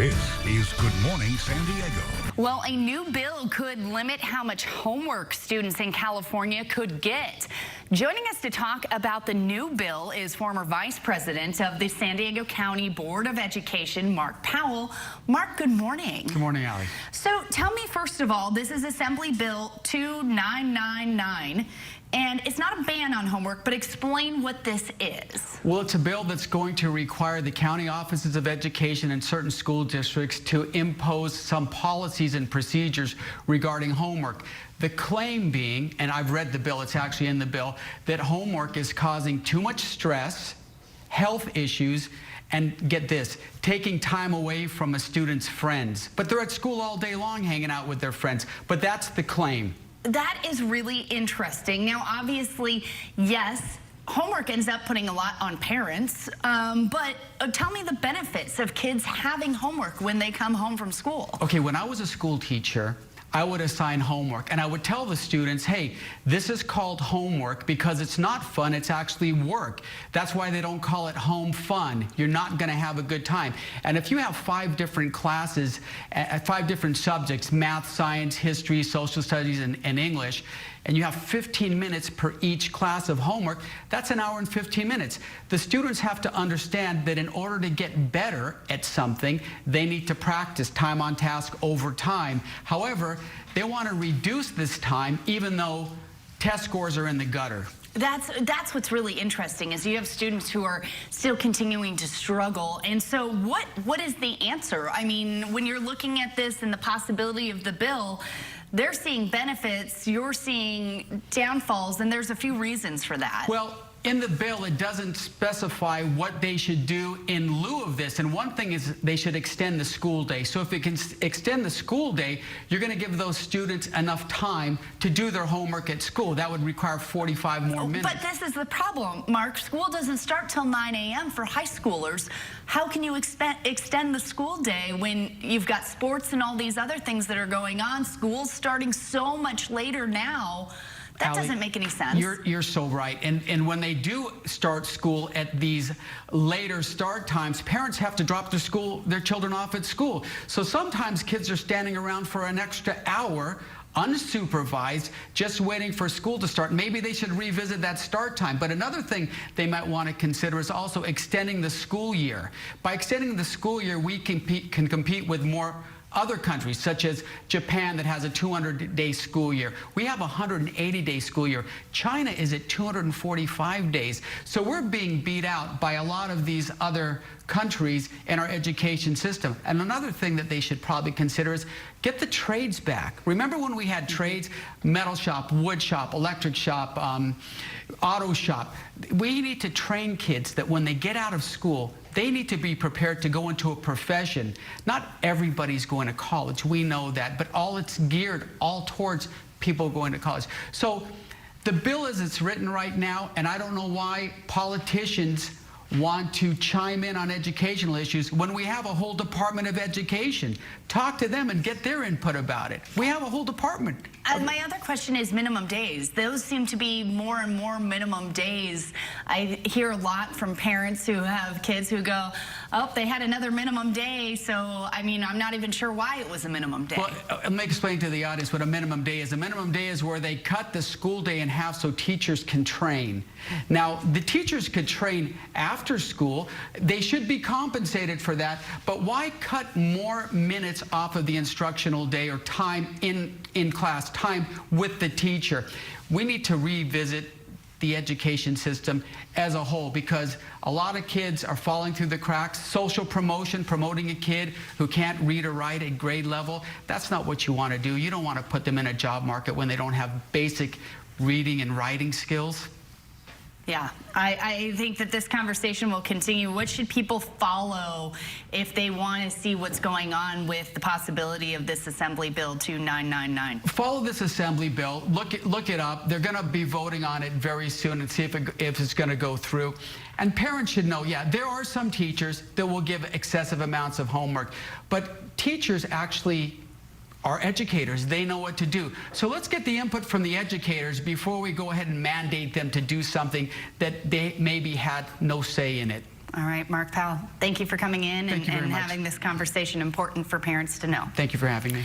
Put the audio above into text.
This is Good Morning San Diego. Well, a new bill could limit how much homework students in California could get. Joining us to talk about the new bill is former Vice President of the San Diego County Board of Education, Mark Powell. Mark, good morning. Good morning, Allie. So tell me, first of all, this is Assembly Bill 2999. And it's not a ban on homework, but explain what this is. Well, it's a bill that's going to require the county offices of education and certain school districts to impose some policies and procedures regarding homework. The claim being, and I've read the bill, it's actually in the bill, that homework is causing too much stress, health issues, and get this, taking time away from a student's friends. But they're at school all day long hanging out with their friends. But that's the claim. That is really interesting. Now, obviously, yes, homework ends up putting a lot on parents, but tell me the benefits of kids having homework when they come home from school. Okay, when I was a school teacher, I would assign homework, and I would tell the students, hey, this is called homework because it's not fun, it's actually work. That's why they don't call it home fun. You're not going to have a good time. And if you have 5 different classes, 5 different subjects, math, science, history, social studies, and English, and you have 15 minutes per each class of homework, that's an hour and 15 minutes. The students have to understand that in order to get better at something, they need to practice time on task over time. However, they want to reduce this time even though test scores are in the gutter. That's what's really interesting is you have students who are still continuing to struggle. And so what is the answer? I mean, when you're looking at this and the possibility of the bill, they're seeing benefits, you're seeing downfalls, and there's a few reasons for that. Well, in the bill, it doesn't specify what they should do in lieu of this. And one thing is they should extend the school day. So if you can extend the school day, you're going to give those students enough time to do their homework at school. That would require 45 more minutes. But this is the problem, Mark. School doesn't start till 9 a.m. for high schoolers. How can you extend the school day when you've got sports and all these other things that are going on? School's starting so much later now. That Allie, doesn't make any sense. You're so right. And when they do start school at these later start times, parents have to drop their children off at school. So sometimes kids are standing around for an extra hour unsupervised, just waiting for school to start. Maybe they should revisit that start time. But another thing they might want to consider is also extending the school year. By extending the school year, we can compete with more other countries, such as Japan, that has a 200-day school year. We have a 180-day school year. China is at 245 days. So we're being beat out by a lot of these other countries in our education system. And another thing that they should probably consider is get the trades back. Remember when we had trades? Metal shop, wood shop, electric shop, auto shop. We need to train kids that when they get out of school, they need to be prepared to go into a profession. Not everybody's going to college, we know that, but it's geared all towards people going to college. So the bill as it's written right now, and I don't know why politicians want to chime in on educational issues when we have a whole Department of Education. Talk to them and get their input about it. We have a whole department. My other question is minimum days. Those seem to be more and more minimum days. I hear a lot from parents who have kids who go, oh, they had another minimum day, so, I mean, I'm not even sure why it was a minimum day. Well, let me explain to the audience what a minimum day is. A minimum day is where they cut the school day in half so teachers can train. Now, the teachers could train after school. They should be compensated for that, but why cut more minutes off of the instructional day or time in class, time with the teacher? We need to revisit the education system as a whole, because a lot of kids are falling through the cracks. Social promotion, promoting a kid who can't read or write at grade level, that's not what you want to do. You don't want to put them in a job market when they don't have basic reading and writing skills. Yeah, I think that this conversation will continue. What should people follow if they want to see what's going on with the possibility of this Assembly Bill 2999? Follow this Assembly Bill. Look it up. They're going to be voting on it very soon and see if it's going to go through. And parents should know, yeah, there are some teachers that will give excessive amounts of homework, but teachers actually are educators. They know what to do. So let's get the input from the educators before we go ahead and mandate them to do something that they maybe had no say in it. All right, Mark Powell, thank you for coming in and Thank you very much. having this conversation, important for parents to know. Thank you for having me.